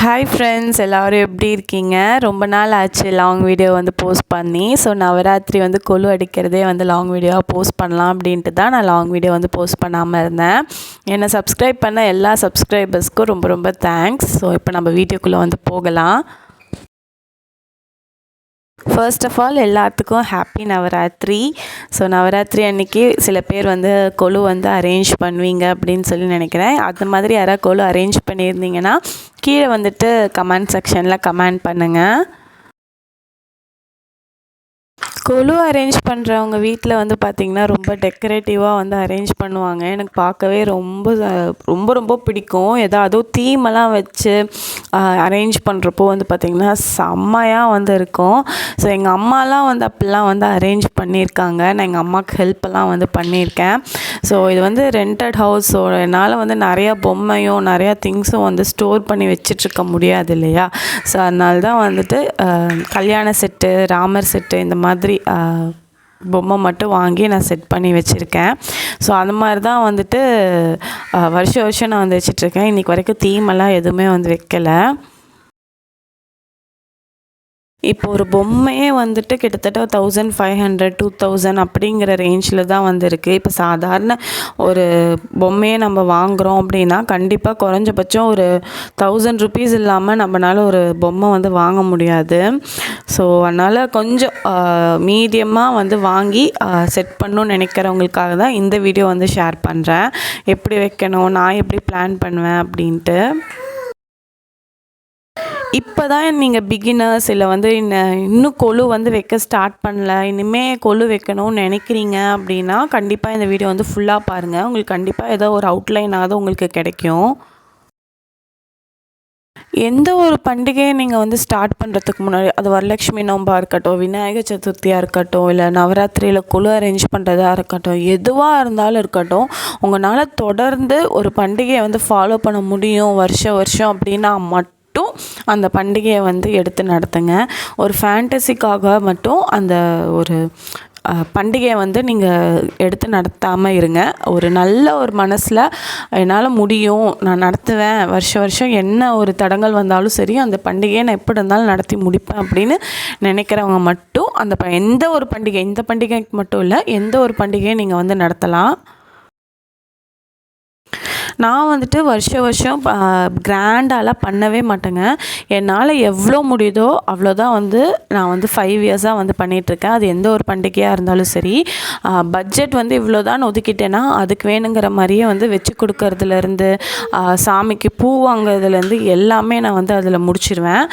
Hi friends, எல்லோரும் எப்படி இருக்கீங்க? ரொம்ப நாள் ஆச்சு லாங் வீடியோ வந்து போஸ்ட் பண்ணி. ஸோ நவராத்திரி வந்து கொலு அடிக்கிறதே வந்து லாங் வீடியோவாக போஸ்ட் பண்ணலாம் அப்படின்ட்டு தான் நான் லாங் வீடியோ வந்து போஸ்ட் பண்ணாமல் இருந்தேன். என்னை சப்ஸ்கிரைப் பண்ண எல்லா சப்ஸ்கிரைபர்ஸ்க்கும் ரொம்ப ரொம்ப தேங்க்ஸ். ஸோ இப்போ நம்ம வீடியோக்குள்ளே வந்து போகலாம். ஃபர்ஸ்ட் ஆஃப் ஆல் எல்லாத்துக்கும் ஹாப்பி நவராத்திரி. ஸோ நவராத்திரி அன்றைக்கி சில பேர் வந்து கொலு வந்து அரேஞ்ச் பண்ணுவீங்க அப்படின்னு சொல்லி நினைக்கிறேன். அந்த மாதிரி யாராவது கொலு அரேஞ்ச் பண்ணியிருந்தீங்கன்னா கீழே வந்துட்டு கமெண்ட் செக்ஷனில் கமெண்ட் பண்ணுங்கள். கொலு அரேஞ்ச் பண்ணுறவங்க வீட்டில் வந்து பார்த்திங்கன்னா ரொம்ப டெக்கரேட்டிவாக வந்து அரேஞ்ச் பண்ணுவாங்க. எனக்கு பார்க்கவே ரொம்ப ரொம்ப ரொம்ப பிடிக்கும். அதுவும் தீமெல்லாம் வச்சு அரேஞ்ச் பண்ணுறப்போ வந்து பார்த்திங்கன்னா செம்மையாக வந்து இருக்கும். ஸோ எங்கள் அம்மாலாம் வந்து அப்படிலாம் வந்து அரேஞ்ச் பண்ணியிருக்காங்க. நான் எங்கள் அம்மாவுக்கு ஹெல்ப்பெல்லாம் வந்து பண்ணியிருக்கேன். ஸோ இது வந்து ரெண்டட் ஹவுஸ். ஸோ என்னால் வந்து நிறையா பொம்மையும் நிறையா திங்ஸும் வந்து ஸ்டோர் பண்ணி வச்சிட்ருக்க முடியாது இல்லையா? ஸோ அதனால தான் வந்துட்டு கல்யாண செட்டு, ராமர் செட்டு இந்த மாதிரி பொம்மை மட்டும் வாங்கி நான் செட் பண்ணி வச்சுருக்கேன். ஸோ அந்த மாதிரி தான் வந்துட்டு வருஷம் நான் வந்து வச்சிட்ருக்கேன். இன்றைக்கி வரைக்கும் தீமெல்லாம் எதுவுமே வந்து வைக்கலை. இப்போ ஒரு பொம்மையே வந்துட்டு கிட்டத்தட்ட 1500 2000 அப்படிங்கிற ரேஞ்சில் தான் வந்துருக்கு. இப்போ சாதாரண ஒரு பொம்மையை நம்ம வாங்குகிறோம் அப்படின்னா கண்டிப்பாக குறைஞ்சபட்சம் ஒரு 1000 ருபீஸ் இல்லாமல் நம்மளால் ஒரு பொம்மை வந்து வாங்க முடியாது. ஸோ அதனால் கொஞ்சம் மீடியமாக வந்து வாங்கி செட் பண்ணணும்னு நினைக்கிறவங்களுக்காக தான் இந்த வீடியோ வந்து ஷேர் பண்ணுறேன். எப்படி வைக்கணும், நான் எப்படி பிளான் பண்ணுவேன் அப்படின்ட்டு. இப்போ தான் நீங்கள் பிகினர்ஸ் இல்லை வந்து இன்னும் கொலு வந்து வைக்க ஸ்டார்ட் பண்ணல, இனிமேல் கொலு வைக்கணும்னு நினைக்கிறீங்க அப்படின்னா கண்டிப்பாக இந்த வீடியோ வந்து ஃபுல்லாக பாருங்கள். உங்களுக்கு கண்டிப்பாக ஏதோ ஒரு அவுட்லைனாவது உங்களுக்கு கிடைக்கும். எந்த ஒரு பண்டிகையை நீங்கள் வந்து ஸ்டார்ட் பண்ணுறதுக்கு முன்னாடி, அது வரலட்சுமி நோம்பாக இருக்கட்டும், விநாயகர் சதுர்த்தியாக இருக்கட்டும், இல்லை நவராத்திரியில் கொலு அரேஞ்ச் பண்ணுறதா இருக்கட்டும், எதுவாக இருந்தாலும் இருக்கட்டும், உங்களால் தொடர்ந்து ஒரு பண்டிகையை வந்து ஃபாலோ பண்ண முடியும் வருஷம் அப்படின்னா அந்த பண்டிகையை வந்து எடுத்து நடத்துங்க. ஒரு ஃபேண்டசிக்காக மட்டும் அந்த ஒரு பண்டிகையை வந்து நீங்கள் எடுத்து நடத்தாமல் இருங்க. ஒரு நல்ல ஒரு மனசில் என்னால் முடியும், நான் நடத்துவேன், வருஷம் என்ன ஒரு தடங்கள் வந்தாலும் சரி அந்த பண்டிகையை நான் எப்படி இருந்தாலும் நடத்தி முடிப்பேன் அப்படின்னு நினைக்கிறவங்க மட்டும் எந்த ஒரு பண்டிகை, இந்த பண்டிகைக்கு மட்டும் இல்லை, எந்த ஒரு பண்டிகையை நீங்கள் வந்து நடத்தலாம். நான் வந்துட்டு வருஷம் கிராண்டாலாம் பண்ணவே மாட்டேங்க. என்னால் எவ்வளோ முடியுதோ அவ்வளோதான் வந்து நான் வந்து 5 இயர்ஸாக வந்து பண்ணிகிட்ருக்கேன். அது எந்த ஒரு பண்டிகையாக இருந்தாலும் சரி. பட்ஜெட் வந்து இவ்வளோ தான் ஒதுக்கிட்டேன்னா அதுக்கு வேணுங்கிற மாதிரியே வந்து வச்சு கொடுக்கறதுலேருந்து சாமிக்கு பூ வாங்குறதுலேருந்து எல்லாமே நான் வந்து அதில் முடிச்சிடுவேன்.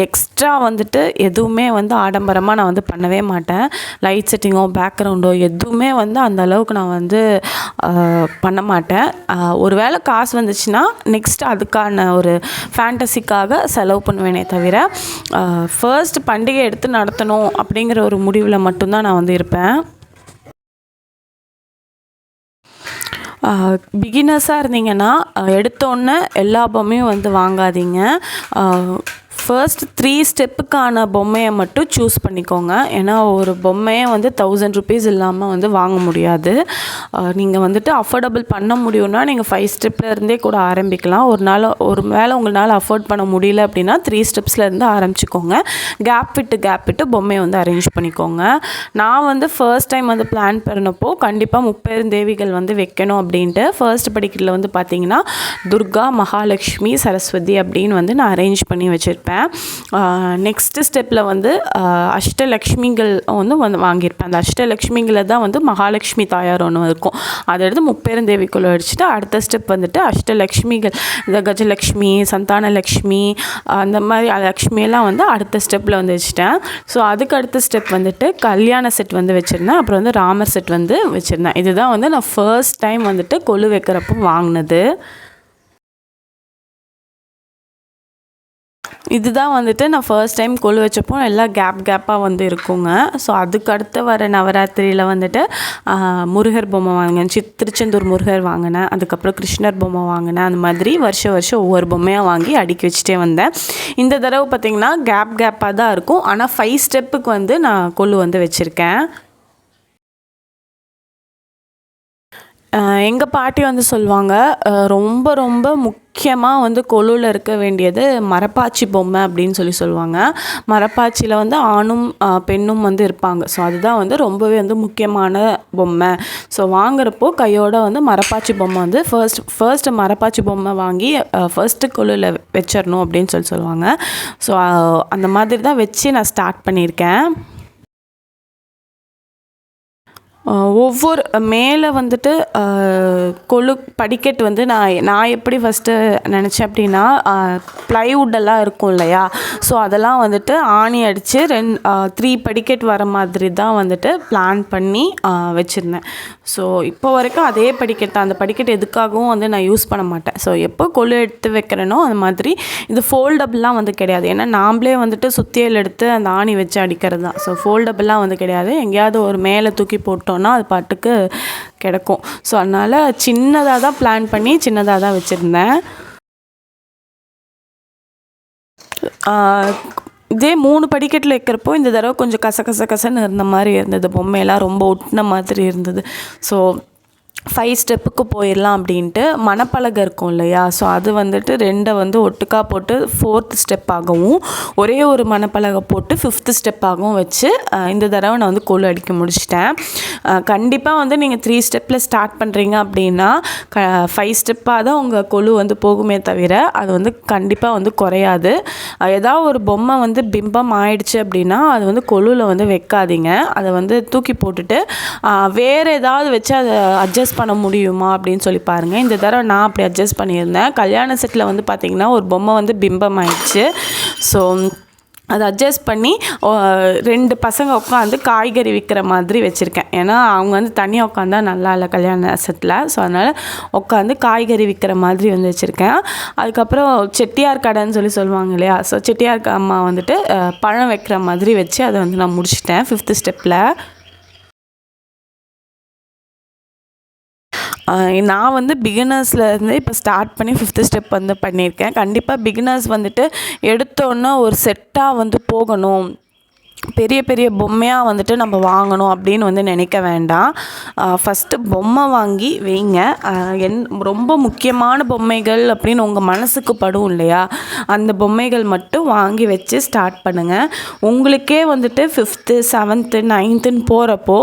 எக்ஸ்ட்ரா வந்துட்டு எதுவுமே வந்து ஆடம்பரமாக நான் வந்து பண்ணவே மாட்டேன். லைட் செட்டிங்கோ பேக்ரவுண்டோ எதுவுமே வந்து அந்த அளவுக்கு நான் வந்து பண்ண மாட்டேன். ஒரு வேளை காசு வந்துச்சுன்னா நெக்ஸ்ட் அதுக்கான ஒரு ஃபேண்டசிக்காக செலவு பண்ணுவேனே தவிர ஃபர்ஸ்ட் பண்டிகை எடுத்து நடத்தணும் அப்படிங்கிற ஒரு முடிவில் மட்டும்தான் நான் வந்து இருப்பேன். பிகினர்ஸாக இருந்தீங்கன்னா எடுத்தோன்னே எல்லா பொம்மையும் வந்து வாங்காதீங்க. ஃபர்ஸ்ட் 3 ஸ்டெப்புக்கான பொம்மையை மட்டும் சூஸ் பண்ணிக்கோங்க. ஏன்னா ஒரு பொம்மையை வந்து 1000 ருபீஸ் இல்லாமல் வந்து வாங்க முடியாது. நீங்கள் வந்துட்டு அஃபோர்டபுள் பண்ண முடியும்னா நீங்கள் 5 ஸ்டெப்லேருந்தே கூட ஆரம்பிக்கலாம். ஒரு வேளை உங்களால் அஃபோர்ட் பண்ண முடியல அப்படின்னா 3 ஸ்டெப்ஸ்லேருந்து ஆரம்பிச்சுக்கோங்க. கேப் விட்டு பொம்மையை வந்து அரேஞ்ச் பண்ணிக்கோங்க. நான் வந்து ஃபர்ஸ்ட் டைம் வந்து பிளான் பண்ணப்போ கண்டிப்பாக 30 தேவிகள் வந்து வைக்கணும் அப்படின்ட்டு ஃபர்ஸ்ட் படிக்கிறதுல வந்து பார்த்திங்கன்னா துர்கா, மகாலட்சுமி, சரஸ்வதி அப்படின்னு வந்து நான் அரேஞ்ச் பண்ணி வச்சுருப்பேன். நெக்ஸ்ட்டு ஸ்டெப்பில் வந்து அஷ்டலக்ஷ்மிகள் வந்து வாங்கியிருப்பேன். அந்த அஷ்டலக்ஷ்மிகளை தான் வந்து மகாலட்சுமி தாயார் ஒன்று இருக்கும், அதை எடுத்து 30 தேவிக்குள்ளே அடிச்சுட்டு அடுத்த ஸ்டெப் வந்துட்டு அஷ்டலக்ஷ்மிகள், இந்த கஜலக்ஷ்மி, சந்தானலக்ஷ்மி, அந்த மாதிரி லக்ஷ்மியெல்லாம் வந்து அடுத்த ஸ்டெப்பில் வந்து வச்சுட்டேன். ஸோ அதுக்கு அடுத்த ஸ்டெப் வந்துட்டு கல்யாண செட் வந்து வச்சுருந்தேன். அப்புறம் வந்து ராமர் செட் வந்து வச்சுருந்தேன். இதுதான் வந்து நான் ஃபர்ஸ்ட் டைம் வந்துட்டு கொலு வைக்கிறப்போ வாங்கினது. இதுதான் வந்துட்டு நான் ஃபர்ஸ்ட் டைம் கொலு வச்சப்போ எல்லாம் கேப்பாக வந்து இருக்குங்க. ஸோ அதுக்கு அடுத்து வர நவராத்திரியில் வந்துட்டு முருகர் பொம்மை வாங்கினேன், திருச்செந்தூர் முருகர் வாங்கினேன், அதுக்கப்புறம் கிருஷ்ணர் பொம்மை வாங்கினேன். அந்த மாதிரி வருஷம் ஒவ்வொரு பொம்மையாக வாங்கி அடுக்கி வச்சுட்டே வந்தேன். இந்த தடவை பார்த்திங்கன்னா கேப்பாக தான் இருக்கும். ஆனால் 5 ஸ்டெப்புக்கு வந்து நான் கொலு வந்து வச்சுருக்கேன். எங்கள் பாட்டி வந்து சொல்லுவாங்க, ரொம்ப ரொம்ப முக்கியமாக வந்து கொலுவில் இருக்க வேண்டியது மரப்பாச்சி பொம்மை அப்படின்னு சொல்லுவாங்க. மரப்பாச்சியில் வந்து ஆணும் பெண்ணும் வந்து இருப்பாங்க. ஸோ அதுதான் வந்து ரொம்பவே வந்து முக்கியமான பொம்மை. ஸோ வாங்குறப்போ கையோட வந்து மரப்பாச்சி பொம்மை வந்து ஃபர்ஸ்ட்டு மரப்பாச்சி பொம்மை வாங்கி ஃபர்ஸ்ட்டு கொலுவில் வச்சிடணும் அப்படின்னு சொல்லுவாங்க. ஸோ அந்த மாதிரி தான் வச்சு நான் ஸ்டார்ட் பண்ணியிருக்கேன். ஒவ்வொரு மேலே வந்துட்டு கொலு படிக்கட்டு வந்து நான் எப்படி ஃபஸ்ட்டு நினச்சேன் அப்படின்னா, ப்ளைவுட்டெல்லாம் இருக்கும் இல்லையா, ஸோ அதெல்லாம் வந்துட்டு ஆணி அடித்து 3 படிக்கட் வர மாதிரி தான் வந்துட்டு பிளான் பண்ணி வச்சுருந்தேன். ஸோ இப்போ வரைக்கும் அதே படிக்கட்டு தான். அந்த படிக்கட்டு எதுக்காகவும் வந்து நான் யூஸ் பண்ண மாட்டேன். ஸோ எப்போ கொலு எடுத்து வைக்கிறேனோ அந்த மாதிரி. இது ஃபோல்டபுளாக வந்து கிடையாது. ஏன்னா நாம்ளே வந்துட்டு சுத்தியல் எடுத்து அந்த ஆணி வச்சு அடிக்கிறது தான். ஸோ ஃபோல்டபுளாக வந்து கிடையாது. எங்கேயாவது ஒரு மேலே தூக்கி போட்டோன்னா அது பாட்டுக்கு கிடக்கும். ஸோ அதனால் சின்னதாக தான் பிளான் பண்ணி சின்னதாக தான் வச்சுருந்தேன். இதே 3 படிக்கட்டில் வைக்கிறப்போ இந்த தடவை கொஞ்சம் கசன்னு இருந்த மாதிரி இருந்தது. பொம்மையெல்லாம் ரொம்ப ஒட்டின மாதிரி இருந்தது. ஸோ 5 ஸ்டெப்புக்கு போயிடலாம் அப்படின்ட்டு மணப்பலகை இருக்கும் இல்லையா, ஸோ அது வந்துட்டு 2 வந்து ஒட்டுக்கா போட்டு 4th ஸ்டெப்பாகவும், ஒரே ஒரு மணப்பலகை போட்டு 5th ஸ்டெப்பாகவும் வச்சு இந்த தடவை நான் வந்து கொலு அடிக்க முடிச்சிட்டேன். கண்டிப்பாக வந்து நீங்கள் 3 ஸ்டெப்பில் ஸ்டார்ட் பண்ணுறீங்க அப்படின்னா 5 ஸ்டெப்பாக தான் உங்கள் கொலு வந்து போகுமே தவிர அது வந்து கண்டிப்பாக வந்து குறையாது. ஏதாவது ஒரு பொம்மை வந்து பிம்பம் ஆயிடுச்சு அப்படின்னா அது வந்து கொலுவில் வந்து வைக்காதீங்க. அதை வந்து தூக்கி போட்டுட்டு வேறு ஏதாவது வச்சு அதை அட்ஜஸ்ட் பண்ண முடியுமா அப்படின்னு சொல்லி பாருங்கள். இந்த தடவை நான் அப்படி அட்ஜஸ்ட் பண்ணியிருந்தேன். கல்யாண செட்டில் வந்து பார்த்திங்கன்னா ஒரு பொம்மை வந்து பிம்பம் ஆயிடுச்சு. ஸோ அதை அட்ஜஸ்ட் பண்ணி 2 பசங்க உட்காந்து காய்கறி விற்கிற மாதிரி வச்சுருக்கேன். ஏன்னா அவங்க வந்து தனியாக உட்காந்தா நல்லா இல்லை கல்யாண செட்டில். ஸோ அதனால் உட்காந்து காய்கறி விற்கிற மாதிரி வந்து வச்சுருக்கேன். அதுக்கப்புறம் செட்டியார் கடைன்னு சொல்லுவாங்க இல்லையா, ஸோ செட்டியார் அம்மா வந்துட்டு பழம் வைக்கிற மாதிரி வச்சு அதை வந்து நான் முடிச்சிட்டேன் 5th ஸ்டெப்பில். நான் வந்து பிகினர்ஸ்லேருந்து இப்போ ஸ்டார்ட் பண்ணி 5th ஸ்டெப் வந்து பண்ணியிருக்கேன். கண்டிப்பாக பிகினர்ஸ் வந்துட்டு எடுத்தோன்னே ஒரு செட்டாக வந்து போகணும், பெரிய பெரிய பொம்மையாக வந்துட்டு நம்ம வாங்கணும் அப்படின்னு வந்து நினைக்க வேண்டாம். ஃபஸ்ட்டு பொம்மை வாங்கி வைங்க. ரொம்ப முக்கியமான பொம்மைகள் அப்படின்னு உங்கள் மனசுக்கு படும் இல்லையா, அந்த பொம்மைகள் மட்டும் வாங்கி வச்சு ஸ்டார்ட் பண்ணுங்கள். உங்களுக்கே வந்துட்டு 5th 7th 9th போகிறப்போ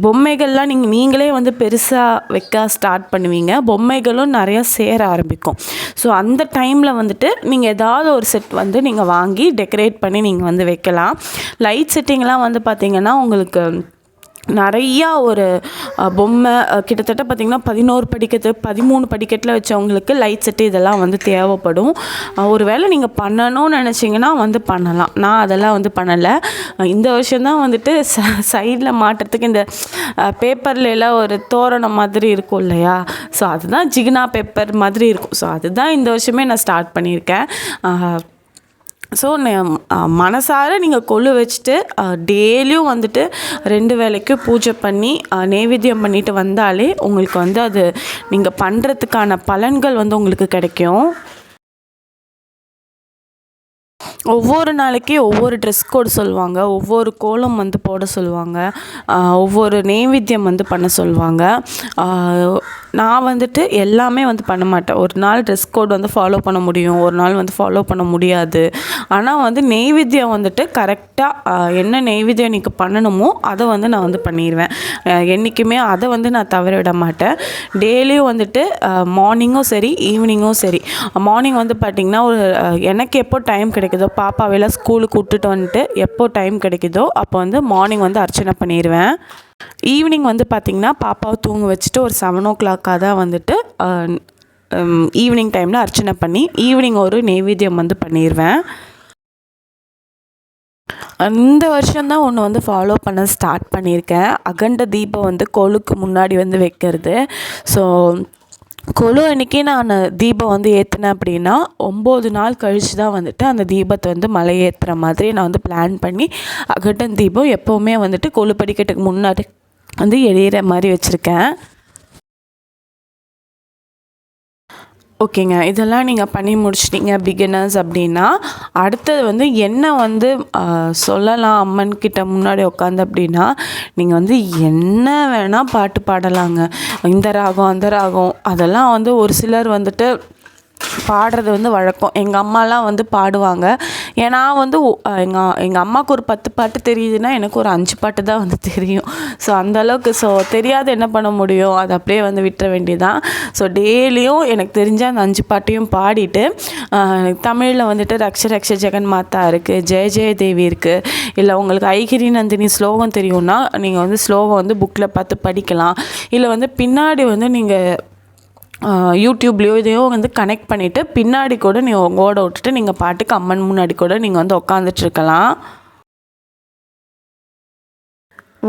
பொம்மைகள்லாம் நீங்களே வந்து பெருசாக வைக்க ஸ்டார்ட் பண்ணுவீங்க. பொம்மைகளும் நிறையா சேர ஆரம்பிக்கும். ஸோ அந்த டைமில் வந்துட்டு நீங்கள் ஏதாவது ஒரு செட் வந்து நீங்கள் வாங்கி டெக்கரேட் பண்ணி நீங்கள் வந்து வைக்கலாம். லைட் செட்டிங்லாம் வந்து பார்த்திங்கன்னா உங்களுக்கு நிறையா ஒரு பொம்மை கிட்டத்தட்ட பார்த்திங்கன்னா 11 படிக்கட்டு 13 படிக்கட்டில் வச்சவங்களுக்கு லைட் செட்டு இதெல்லாம் வந்து தேவைப்படும். ஒரு வேளை நீங்கள் பண்ணணும்னு நினச்சிங்கன்னா வந்து பண்ணலாம். நான் அதெல்லாம் வந்து பண்ணலை. இந்த வருஷம்தான் வந்துட்டு சைடில் மாட்டுறதுக்கு இந்த பேப்பரில் எல்லாம் ஒரு தோரணம் மாதிரி இருக்கும் இல்லையா, ஸோ அதுதான் ஜிகினா பேப்பர் மாதிரி இருக்கும். ஸோ அதுதான் இந்த வருஷமே நான் ஸ்டார்ட் பண்ணியிருக்கேன். ஸோ மனசார நீங்கள் கொலு வச்சுட்டு டெய்லியும் வந்துட்டு 2 வேளைக்கு பூஜை பண்ணி நைவேத்தியம் பண்ணிட்டு வந்தாலே உங்களுக்கு வந்து அது நீங்கள் பண்ணுறதுக்கான பலன்கள் வந்து உங்களுக்கு கிடைக்கும். ஒவ்வொரு நாளைக்கு ஒவ்வொரு ட்ரெஸ் கோட் சொல்லுவாங்க, ஒவ்வொரு கோலம் வந்து போட சொல்லுவாங்க, ஒவ்வொரு நைவேத்தியம் வந்து பண்ண சொல்லுவாங்க. நான் வந்துட்டு எல்லாமே வந்து பண்ண மாட்டேன். ஒரு நாள் ட்ரெஸ் கோட் வந்து ஃபாலோ பண்ண முடியும், ஒரு நாள் வந்து ஃபாலோ பண்ண முடியாது. ஆனால் வந்து நெய்வேத்தியம் வந்துட்டு கரெக்டாக என்ன நெய்வேத்தியம் இன்றைக்கி பண்ணணுமோ அதை வந்து நான் வந்து பண்ணிடுவேன். என்றைக்குமே அதை வந்து நான் தவற விட மாட்டேன். டெய்லியும் வந்துட்டு மார்னிங்கும் சரி ஈவினிங்கும் சரி, மார்னிங் வந்து பார்த்திங்கன்னா ஒரு எனக்கு எப்போ டைம் கிடைக்குதோ, பாப்பாவெல்லாம் ஸ்கூலுக்கு விட்டுட்டு வந்துட்டு எப்போ டைம் கிடைக்குதோ அப்போ வந்து மார்னிங் வந்து அர்ச்சனை பண்ணிடுவேன். ஈவினிங் வந்து பார்த்திங்கன்னா பாப்பாவை தூங்க வச்சுட்டு ஒரு 7 o'clock தான் வந்துட்டு ஈவினிங் டைமில் அர்ச்சனை பண்ணி ஈவினிங் ஒரு நெய்வேத்தியம் வந்து பண்ணிடுவேன். இந்த வருஷம்தான் ஒன்று வந்து ஃபாலோ பண்ண ஸ்டார்ட் பண்ணியிருக்கேன். அகண்ட தீபம் வந்து கொலுக்கு முன்னாடி வந்து வைக்கிறது. ஸோ கொலு அன்றைக்கி நான் தீபம் வந்து ஏற்றினேன் அப்படின்னா 9 நாள் கழித்து தான் வந்துட்டு அந்த தீபத்தை வந்து மலை ஏற்றுற மாதிரி நான் வந்து பிளான் பண்ணி அகண்ட தீபம் எப்போவுமே வந்துட்டு கொலு படிக்கட்டுக்கு முன்னாடி வந்து எரியிற மாதிரி வச்சுருக்கேன். ஓகேங்க. இதெல்லாம் நீங்கள் பண்ணி முடிச்சிட்டிங்க பிகினர்ஸ் அப்படின்னா, அடுத்தது வந்து என்ன வந்து சொல்லலாம் அம்மன்கிட்ட முன்னாடி உட்காந்து அப்படின்னா, நீங்கள் வந்து என்ன வேணால் பாட்டு பாடலாங்க. இந்த ராகம், அந்த ராகம் அதெல்லாம் வந்து ஒரு சிலர் வந்துட்டு பாடுறது வந்து வழக்கம். எங்கள் அம்மாலாம் வந்து பாடுவாங்க. ஏன்னா வந்து எங்கள் அம்மாவுக்கு ஒரு 10 பாட்டு தெரியுதுன்னா எனக்கு ஒரு 5 பாட்டு தான் வந்து தெரியும். ஸோ அந்தளவுக்கு தெரியாது என்ன பண்ண முடியும், அதை அப்படியே வந்து விட்டுற வேண்டியதான். ஸோ டெய்லியும் எனக்கு தெரிஞ்ச அந்த 5 பாட்டையும் பாடிட்டு தமிழில் வந்துட்டு ரக்ஷ ரக்ஷ ஜெகன் மாதா இருக்குது, ஜெய ஜெய தேவி இருக்குது. இல்லை உங்களுக்கு ஐகிரி நந்தினி ஸ்லோகம் தெரியும்னா நீங்கள் வந்து ஸ்லோகம் வந்து புக்கில் பார்த்து படிக்கலாம். இல்லை வந்து பின்னாடி வந்து நீங்கள் யூடியூப்லேயோ இதையோ வந்து கனெக்ட் பண்ணிவிட்டு பின்னாடி கூட நீங்கள் ஓட விட்டுட்டு நீங்கள் பாட்டுக்கு அம்மன் முன்னாடி கூட நீங்கள் வந்து உட்காந்துட்ருக்கலாம்.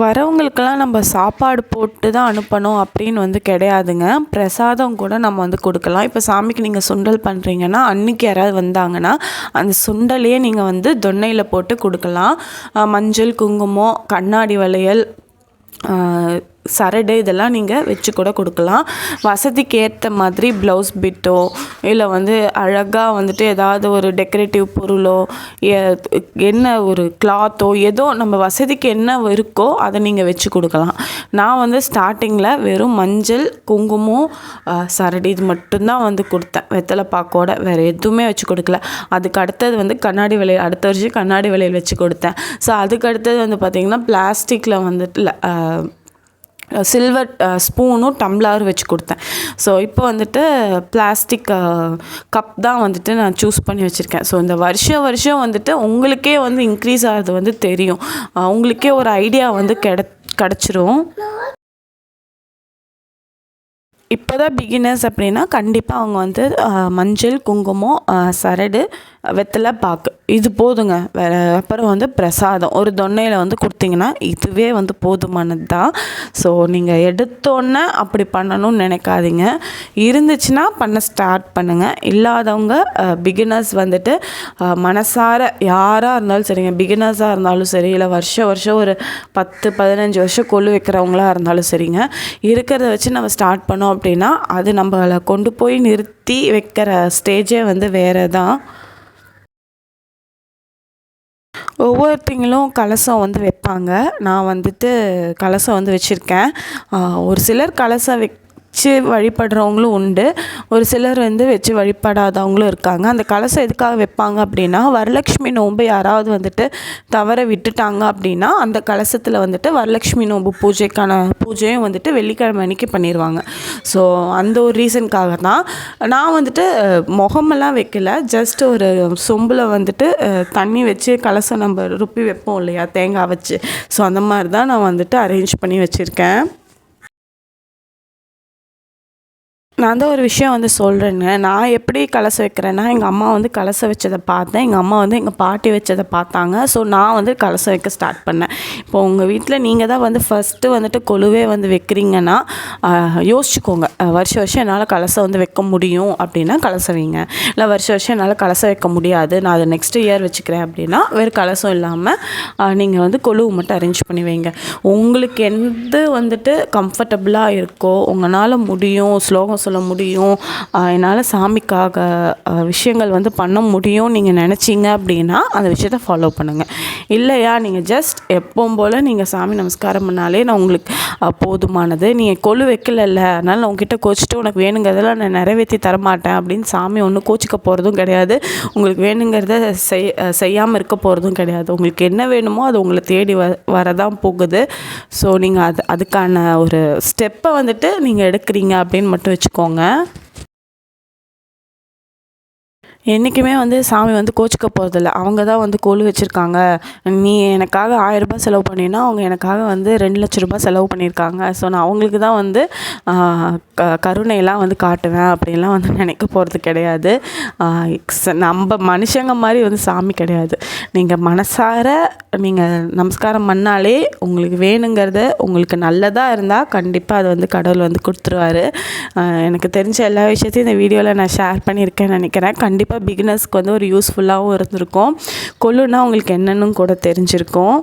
வரவங்களுக்கெல்லாம் நம்ம சாப்பாடு போட்டு தான் அனுப்பணும் அப்படின்னு வந்து கிடையாதுங்க. பிரசாதம் கூட நம்ம வந்து கொடுக்கலாம். இப்போ சாமிக்கு நீங்கள் சுண்டல் பண்ணுறீங்கன்னா அன்றைக்கி யாராவது வந்தாங்கன்னா அந்த சுண்டலையே நீங்கள் வந்து தொன்னையில் போட்டு கொடுக்கலாம். மஞ்சள், குங்குமம், கண்ணாடி வளையல், சரடு இதெல்லாம் நீங்கள் வச்சு கூட கொடுக்கலாம். வசதிக்கு ஏற்ற மாதிரி ப்ளவுஸ் பிட்டோ இல்லை வந்து அழகாக வந்துட்டு ஏதாவது ஒரு டெக்கரேட்டிவ் பொருளோ என்ன ஒரு கிளாத்தோ ஏதோ நம்ம வசதிக்கு என்ன இருக்கோ அதை நீங்கள் வச்சு கொடுக்கலாம். நான் வந்து ஸ்டார்டிங்கில் வெறும் மஞ்சள், குங்குமம், சரடு இது மட்டும்தான் வந்து கொடுத்தேன். வெத்தலை பாக்கோட வேறு எதுவுமே வச்சு கொடுக்கல. அதுக்கு அடுத்தது வந்து கண்ணாடி வளையல், அடுத்த வருஷம் கண்ணாடி வளையல் வச்சு கொடுத்தேன். ஸோ அதுக்கு அடுத்தது வந்து பார்த்திங்கன்னா பிளாஸ்டிக்கில் வந்துட்டு சில்வர் ஸ்பூனும் டம்ளரும் வச்சு கொடுத்தேன். ஸோ இப்போ வந்துட்டு பிளாஸ்டிக் கப் தான் வந்துட்டு நான் சூஸ் பண்ணி வச்சுருக்கேன். ஸோ இந்த வருஷம் வந்துட்டு உங்களுக்கே வந்து இன்க்ரீஸ் ஆகிறது வந்து தெரியும். உங்களுக்கே ஒரு ஐடியா வந்து கிடச்சிரும். இப்போ தான் பிகினர்ஸ் அப்படின்னா கண்டிப்பாக அவங்க வந்து மஞ்சள், குங்குமம், சரடு, வெத்தலை பாக்கு இது போதுங்க. வேறு அப்புறம் வந்து பிரசாதம் ஒரு தொன்னையில் வந்து கொடுத்தீங்கன்னா இதுவே வந்து போதுமானது தான். ஸோ நீங்கள் எடுத்தோன்னே அப்படி பண்ணணும்னு நினைக்காதீங்க. இருந்துச்சுன்னா பண்ண ஸ்டார்ட் பண்ணுங்கள். இல்லாதவங்க பிகினர்ஸ் வந்துட்டு மனசார யாராக இருந்தாலும் சரிங்க, பிகினர்ஸாக இருந்தாலும் சரி, இல்லை வருஷம் ஒரு 10-15 வருஷம் கொள்ளு வைக்கிறவங்களாக இருந்தாலும் சரிங்க, இருக்கிறத வச்சு நம்ம ஸ்டார்ட் பண்ணோம் அப்படின்னா அது நம்மளை கொண்டு போய் நிறுத்தி வைக்கிற ஸ்டேஜே வந்து வேறு தான். ஒவ்வொருத்தங்களும் கலசம் வந்து வைப்பாங்க. நான் வந்துட்டு கலசம் வந்து வச்சுருக்கேன். ஒரு சிலர் கலசம் வச்சு வழிபடுறவங்களும் உண்டு, ஒரு சிலர் வந்து வச்சு வழிபடாதவங்களும் இருக்காங்க. அந்த கலசம் எதுக்காக வைப்பாங்க அப்படின்னா, வரலட்சுமி நோன்பு யாராவது வந்துட்டு தவற விட்டுட்டாங்க அப்படின்னா அந்த கலசத்தில் வந்துட்டு வரலட்சுமி நோன்பு பூஜையும் வந்துட்டு வெள்ளிக்கிழமை அன்றைக்கி பண்ணிடுவாங்க. ஸோ அந்த ஒரு ரீசனுக்காக தான் நான் வந்துட்டு முகமெல்லாம் வைக்கல. ஜஸ்ட் ஒரு சொம்பில் வந்துட்டு தண்ணி வச்சு கலசம் நம்ம ருப்பி வைப்போம் இல்லையா, தேங்காய் வச்சு. ஸோ அந்த மாதிரி தான் நான் வந்துட்டு அரேஞ்ச் பண்ணி வச்சுருக்கேன். நான் தான் ஒரு விஷயம் வந்து சொல்கிறேங்க. நான் எப்படி கலசம் வைக்கிறேன்னா, எங்கள் அம்மா வந்து கலசம் வச்சதை பார்த்தேன். எங்கள் அம்மா வந்து எங்கள் பாட்டி வச்சதை பார்த்தாங்க. ஸோ நான் வந்து கலசம் வைக்க ஸ்டார்ட் பண்ணேன். இப்போ உங்கள் வீட்டில் நீங்கள் தான் வந்து ஃபஸ்ட்டு வந்துட்டு கொலுவே வந்து வைக்கிறீங்கன்னா யோசிச்சுக்கோங்க. வருஷம் என்னால் கலசம் வந்து வைக்க முடியும் அப்படின்னா கலசம் வைங்க. இல்லை வருஷம் என்னால் கலசம் வைக்க முடியாது, நான் அதை நெக்ஸ்ட் இயர் வச்சுக்கிறேன் அப்படின்னா வேறு கலசம் இல்லாமல் நீங்கள் வந்து கொலுவை மட்டும் அரேஞ்ச் பண்ணி வைங்க. உங்களுக்கு எந்த வந்துட்டு கம்ஃபர்டபுளாக இருக்கோ, உங்களால் முடியும், ஸ்லோகம் சொல்ல முடியும், என்னால் சாமிக்காக விஷயங்கள் வந்து பண்ண முடியும் நீங்கள் நினச்சிங்க அப்படின்னா அந்த விஷயத்தை ஃபாலோ பண்ணுங்கள். இல்லையா நீங்கள் ஜஸ்ட் எப்பவும் போல் நீங்கள் சாமி நமஸ்காரம் பண்ணாலே நான் உங்களுக்கு போதுமானது. நீங்கள் கொலு வைக்கல, அதனால் நான் உங்ககிட்ட கோச்சிட்டு உனக்கு வேணுங்கிறதெல்லாம் நான் நிறைவேற்றி தரமாட்டேன் அப்படின்னு சாமி ஒன்றும் கோச்சிக்க போகிறதும் கிடையாது. உங்களுக்கு வேணுங்கிறத செய்யாமல் இருக்க போகிறதும் கிடையாது. உங்களுக்கு என்ன வேணுமோ அது உங்களை தேடி வரதான் போகுது. ஸோ நீங்கள் அதுக்கான ஒரு ஸ்டெப்பை வந்துட்டு நீங்கள் எடுக்கிறீங்க அப்படின்னு மட்டும் வச்சுக்கோங்க. என்றைக்குமே வந்து சாமி வந்து கோச்சிக்க போகிறதில்ல. அவங்க தான் வந்து கொலு வச்சுருக்காங்க. நீ எனக்காக 1000 ரூபாய் செலவு பண்ணினா அவங்க எனக்காக வந்து 2 லட்ச ரூபாய் செலவு பண்ணியிருக்காங்க. ஸோ நான் அவங்களுக்கு தான் வந்து கருணையெல்லாம் வந்து காட்டுவேன் அப்படின்லாம் வந்து நினைக்க போகிறது கிடையாது. நம்ம மனுஷங்க மாதிரி வந்து சாமி கிடையாது. நீங்கள் மனசார நீங்கள் நமஸ்காரம் பண்ணாலே உங்களுக்கு வேணுங்கிறத, உங்களுக்கு நல்லதாக இருந்தால் கண்டிப்பாக அது வந்து கடவுள் வந்து கொடுத்துருவாரு. எனக்கு தெரிஞ்ச எல்லா விஷயத்தையும் இந்த வீடியோவில் நான் ஷேர் பண்ணியிருக்கேன்னு நினைக்கிறேன். கண்டிப்பாக பிகினர்ஸ்க்கு வந்து ஒரு யூஸ்ஃபுல்லாகவும் இருந்திருக்கும். கொலுன்னா உங்களுக்கு என்னன்னு கூட தெரிஞ்சிருக்கும்.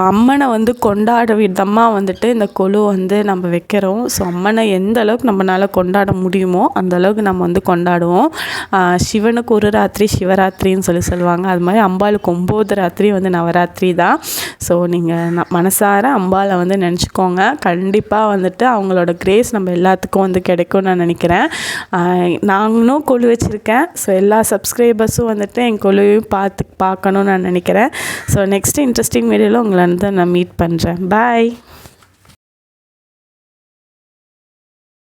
அம்மனை வந்து கொண்டாட விதமாக வந்துட்டு இந்த கொலு வந்து நம்ம வைக்கிறோம். ஸோ அம்மனை எந்த அளவுக்கு நம்மளால் கொண்டாட முடியுமோ அந்த அளவுக்கு நம்ம வந்து கொண்டாடுவோம். சிவனுக்கு ஒரு ராத்திரி சிவராத்திரின்னு சொல்லுவாங்க. அது மாதிரி அம்பாளுக்கு 9 ராத்திரி வந்து நவராத்திரி தான். ஸோ நீங்கள் மனசார அம்பாளை வந்து நினச்சிக்கோங்க. கண்டிப்பாக வந்துட்டு அவங்களோட கிரேஸ் நம்ம எல்லாத்துக்கும் வந்து கிடைக்கும்னு நான் நினைக்கிறேன். நாங்களும் கொலு வச்சுருக்கேன். ஸோ எல்லா சப்ஸ்கிரைபர்ஸும் வந்துட்டு என் கொலுவையும் பார்க்கணும்னு நான் நினைக்கிறேன். ஸோ நெக்ஸ்ட் இன்ட்ரெஸ்டிங் வீடியோவில் உங்களை வந்து நான் மீட் பண்ணுறேன். பாய்.